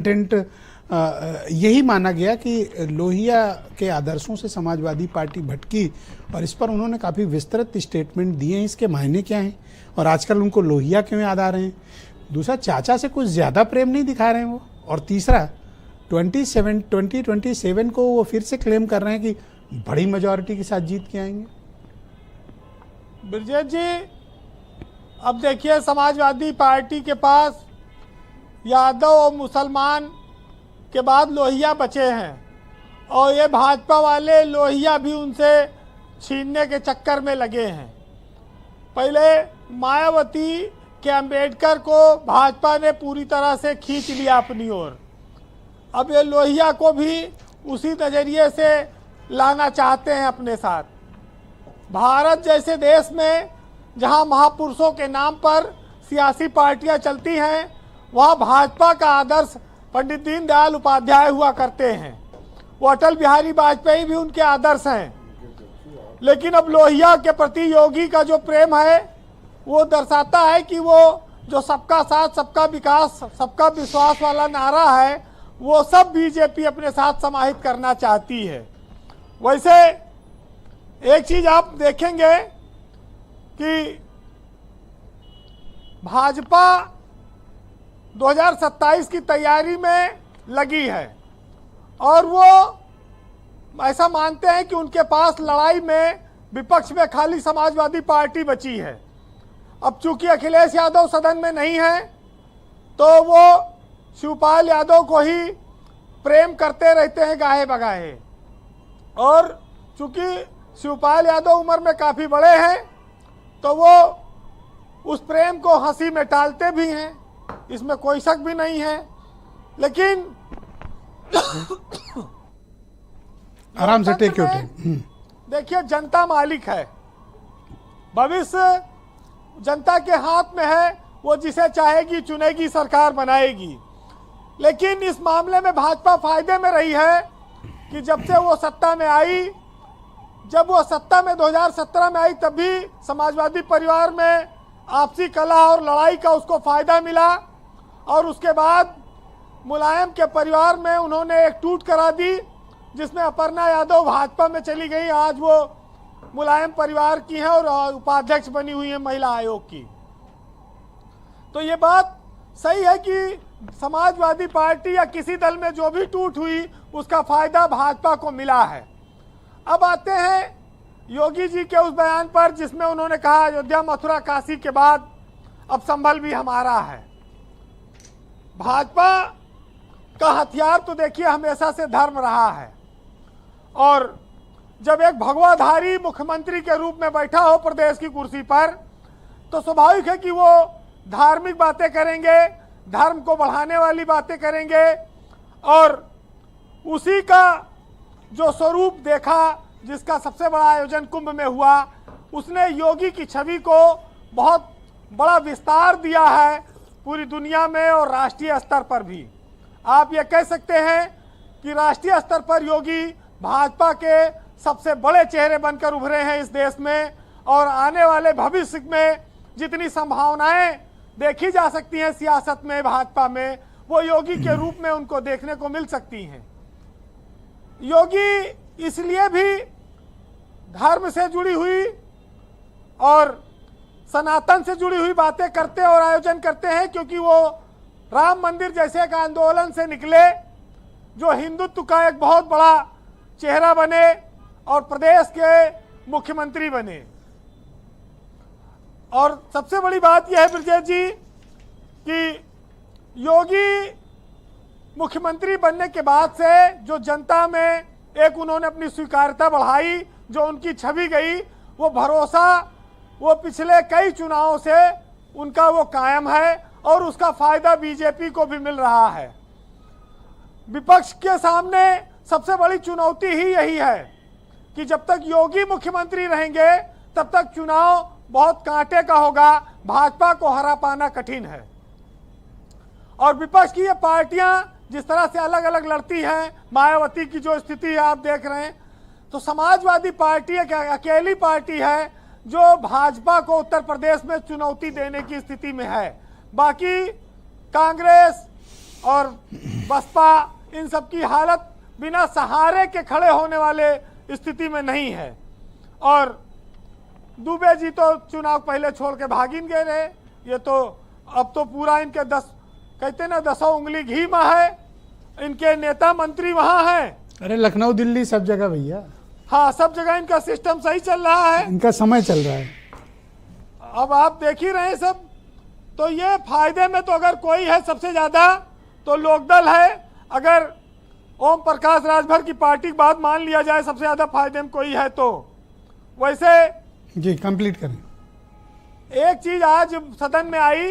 Content यही माना गया कि लोहिया के आदर्शों से समाजवादी पार्टी भटकी और इस पर उन्होंने काफ़ी विस्तृत स्टेटमेंट दिए हैं। इसके मायने क्या हैं और आजकल उनको लोहिया क्यों याद आ रहे हैं? दूसरा, चाचा से कुछ ज़्यादा प्रेम नहीं दिखा रहे हैं वो। और तीसरा, 2027 को वो फिर से क्लेम कर रहे हैं कि बड़ी मेजॉरिटी के साथ जीत के आएंगे। ब्रजेश जी, अब देखिए, समाजवादी पार्टी के पास यादव और मुसलमान के बाद लोहिया बचे हैं और ये भाजपा वाले लोहिया भी उनसे छीनने के चक्कर में लगे हैं। पहले मायावती के अंबेडकर को भाजपा ने पूरी तरह से खींच लिया अपनी ओर। अब ये लोहिया को भी उसी नज़रिए से लाना चाहते हैं अपने साथ। भारत जैसे देश में जहां महापुरुषों के नाम पर सियासी पार्टियां चलती हैं, वहाँ भाजपा का आदर्श पंडित दीनदयाल उपाध्याय हुआ करते हैं। वो अटल बिहारी वाजपेयी भी उनके आदर्श हैं। लेकिन अब लोहिया के प्रति योगी का जो प्रेम है वो दर्शाता है कि वो जो सबका साथ, सबका विकास, सबका विश्वास वाला नारा है, वो सब बीजेपी अपने साथ समाहित करना चाहती है। वैसे एक चीज आप देखेंगे कि भाजपा 2027 की तैयारी में लगी है और वो ऐसा मानते हैं कि उनके पास लड़ाई में विपक्ष में खाली समाजवादी पार्टी बची है। अब चूंकि अखिलेश यादव सदन में नहीं है तो वो शिवपाल यादव को ही प्रेम करते रहते हैं गाहे बगाहे। और चूंकि शिवपाल यादव उम्र में काफ़ी बड़े हैं तो वो उस प्रेम को हंसी में टालते भी हैं, इसमें कोई शक भी नहीं है। लेकिन आराम से टेक योर टाइम। देखिए, जनता मालिक है, भविष्य जनता के हाथ में है, वो जिसे चाहेगी चुनेगी, सरकार बनाएगी। लेकिन इस मामले में भाजपा फायदे में रही है कि जब से वो सत्ता में आई, जब वो सत्ता में 2017 में आई, तब भी समाजवादी परिवार में आपसी कलह और लड़ाई का उसको फायदा मिला। और उसके बाद मुलायम के परिवार में उन्होंने एक टूट करा दी, जिसमें अपर्णा यादव भाजपा में चली गई। आज वो मुलायम परिवार की है और उपाध्यक्ष बनी हुई है महिला आयोग की। तो ये बात सही है कि समाजवादी पार्टी या किसी दल में जो भी टूट हुई, उसका फायदा भाजपा को मिला है। अब आते हैं योगी जी के उस बयान पर जिसमें उन्होंने कहा अयोध्या, मथुरा, काशी के बाद अब संभल भी हमारा है। भाजपा का हथियार तो देखिए हमेशा से धर्म रहा है, और जब एक भगवाधारी मुख्यमंत्री के रूप में बैठा हो प्रदेश की कुर्सी पर, तो स्वाभाविक है कि वो धार्मिक बातें करेंगे, धर्म को बढ़ाने वाली बातें करेंगे। और उसी का जो स्वरूप देखा, जिसका सबसे बड़ा आयोजन कुंभ में हुआ, उसने योगी की छवि को बहुत बड़ा विस्तार दिया है पूरी दुनिया में और राष्ट्रीय स्तर पर भी। आप ये कह सकते हैं कि राष्ट्रीय स्तर पर योगी भाजपा के सबसे बड़े चेहरे बनकर उभरे हैं इस देश में, और आने वाले भविष्य में जितनी संभावनाएं देखी जा सकती हैं सियासत में, भाजपा में, वो योगी के रूप में उनको देखने को मिल सकती हैं। योगी इसलिए भी धर्म से जुड़ी हुई और सनातन से जुड़ी हुई बातें करते और आयोजन करते हैं क्योंकि वो राम मंदिर जैसे एक आंदोलन से निकले, जो हिंदुत्व का एक बहुत बड़ा चेहरा बने और प्रदेश के मुख्यमंत्री बने। और सबसे बड़ी बात यह है ब्रजेश जी कि योगी मुख्यमंत्री बनने के बाद से जो जनता में एक उन्होंने अपनी स्वीकार्यता बढ़ाई, जो उनकी छवि गई, वो भरोसा वो पिछले कई चुनावों से उनका वो कायम है और उसका फायदा बीजेपी को भी मिल रहा है। विपक्ष के सामने सबसे बड़ी चुनौती ही यही है कि जब तक योगी मुख्यमंत्री रहेंगे तब तक चुनाव बहुत कांटे का होगा, भाजपा को हरा पाना कठिन है। और विपक्ष की ये पार्टियां जिस तरह से अलग अलग लड़ती हैं, मायावती की जो स्थिति है आप देख रहे हैं, तो समाजवादी पार्टी एक अकेली पार्टी है जो भाजपा को उत्तर प्रदेश में चुनौती देने की स्थिति में है। बाकी कांग्रेस, और बसपा इन सब की हालत बिना सहारे के खड़े होने वाले स्थिति में नहीं है। और दुबे जी तो चुनाव पहले छोड़ के भागिन गए रहे, ये तो अब तो पूरा इनके कहते ना 10 उंगली घी में है, इनके नेता मंत्री वहां हैं। अरे लखनऊ दिल्ली सब जगह भैया, हाँ सब जगह इनका सिस्टम सही चल रहा है, इनका समय चल रहा है। अब आप देख ही रहे हैं सब। तो ये फायदे में तो अगर कोई है सबसे ज्यादा तो लोकदल है। अगर ओम प्रकाश राजभर की पार्टी की बात मान लिया जाए सबसे ज्यादा फायदे में कोई है तो वैसे जी कंप्लीट करें। एक चीज आज सदन में आई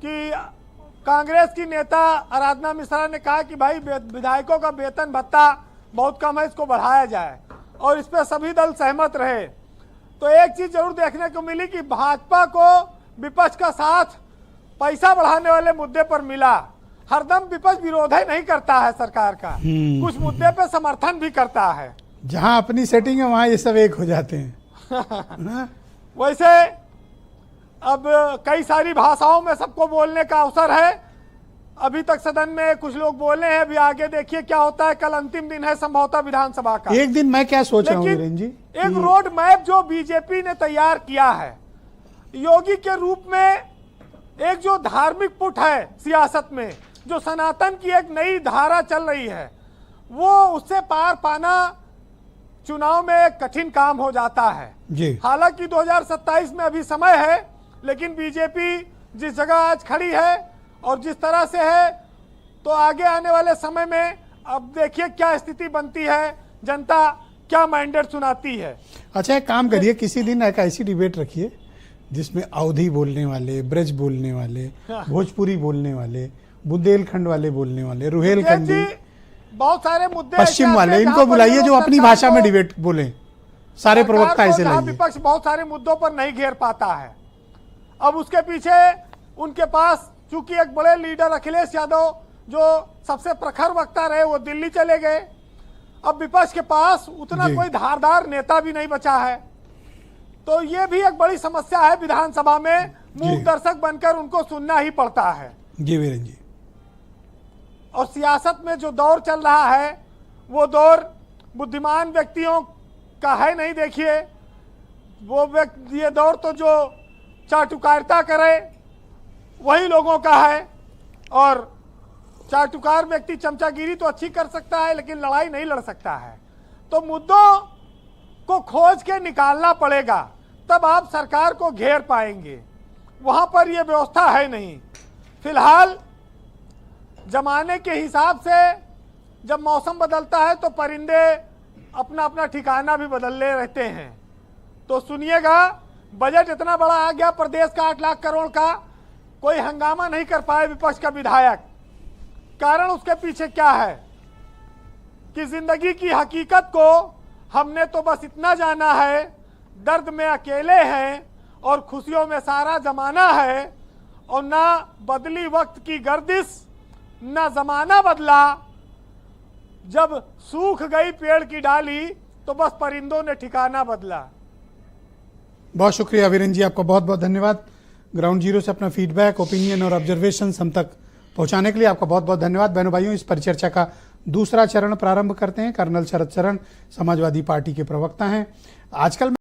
कि कांग्रेस की नेता आराधना मिश्रा ने कहा कि भाई विधायकों का वेतन भत्ता बहुत कम है, इसको बढ़ाया जाए, और इस पर सभी दल सहमत रहे। तो एक चीज जरूर देखने को मिली कि भाजपा को विपक्ष का साथ पैसा बढ़ाने वाले मुद्दे पर मिला। हरदम विपक्ष विरोध ही नहीं करता है सरकार का, कुछ मुद्दे पे समर्थन भी करता है। जहां अपनी सेटिंग है वहां ये सब एक हो जाते हैं। वैसे अब कई सारी भाषाओं में सबको बोलने का अवसर है। अभी तक सदन में कुछ लोग बोले हैं, अभी आगे देखिए क्या होता है। कल अंतिम दिन है संभवतः विधानसभा का। एक दिन मैं क्या सोच रहा हूँ लेकिन वीरेन जी, एक रोड मैप जो बीजेपी ने तैयार किया है योगी के रूप में, एक जो धार्मिक पुट है सियासत में, जो सनातन की एक नई धारा चल रही है, वो उससे पार पाना चुनाव में कठिन काम हो जाता है जी। हालांकि 2027 में अभी समय है, लेकिन बीजेपी जिस जगह आज खड़ी है और जिस तरह से है, तो आगे आने वाले समय में अब देखिए क्या स्थिति बनती है, जनता क्या मैंडेट सुनाती है। अच्छा एक काम करिए, किसी दिन एक ऐसी डिबेट रखिए जिसमें अवधी बोलने वाले, ब्रज बोलने वाले, भोजपुरी बोलने वाले, बुंदेलखंड वाले बोलने वाले, रुहेलखंडी, बहुत सारे मुद्दे पश्चिम वाले, इनको बुलाइए जो अपनी भाषा में डिबेट बोले। सारे प्रवक्ता ऐसे लाइए। विपक्ष बहुत सारे मुद्दों पर नहीं घेर पाता है। अब उसके पीछे उनके पास चूंकि एक बड़े लीडर अखिलेश यादव जो सबसे प्रखर वक्ता रहे वो दिल्ली चले गए, अब विपक्ष के पास उतना कोई धारदार नेता भी नहीं बचा है। तो ये भी एक बड़ी समस्या है, विधानसभा में मूक दर्शक बनकर उनको सुनना ही पड़ता है। जी वीरेन जी। और सियासत में जो दौर चल रहा है वो दौर बुद्धिमान व्यक्तियों का है नहीं। देखिए वो ये दौर तो जो चाटुकारिता करे वही लोगों का है, और चाटुकार व्यक्ति चमचागिरी तो अच्छी कर सकता है लेकिन लड़ाई नहीं लड़ सकता है। तो मुद्दों को खोज के निकालना पड़ेगा, तब आप सरकार को घेर पाएंगे। वहां पर यह व्यवस्था है नहीं। फिलहाल जमाने के हिसाब से जब मौसम बदलता है तो परिंदे अपना अपना ठिकाना भी बदलने रहते हैं। तो सुनिएगा, बजट इतना बड़ा आ गया प्रदेश का 8 लाख करोड़ का, कोई हंगामा नहीं कर पाए विपक्ष का विधायक। कारण उसके पीछे क्या है कि जिंदगी की हकीकत को हमने तो बस इतना जाना है, दर्द में अकेले हैं और खुशियों में सारा जमाना है, और ना बदली वक्त की गर्दिश ना जमाना बदला। जब सूख गई पेड़ की डाली तो बस परिंदों ने ठिकाना बदला। बहुत शुक्रिया वीरेन जी, आपका बहुत बहुत धन्यवाद। ग्राउंड जीरो से अपना फीडबैक, ओपिनियन और ऑब्जर्वेशन हम तक पहुंचाने के लिए आपका बहुत बहुत धन्यवाद। बहनों भाइयों, इस परिचर्चा का दूसरा चरण प्रारंभ करते हैं। कर्नल शरद चरण समाजवादी पार्टी के प्रवक्ता हैं। आजकल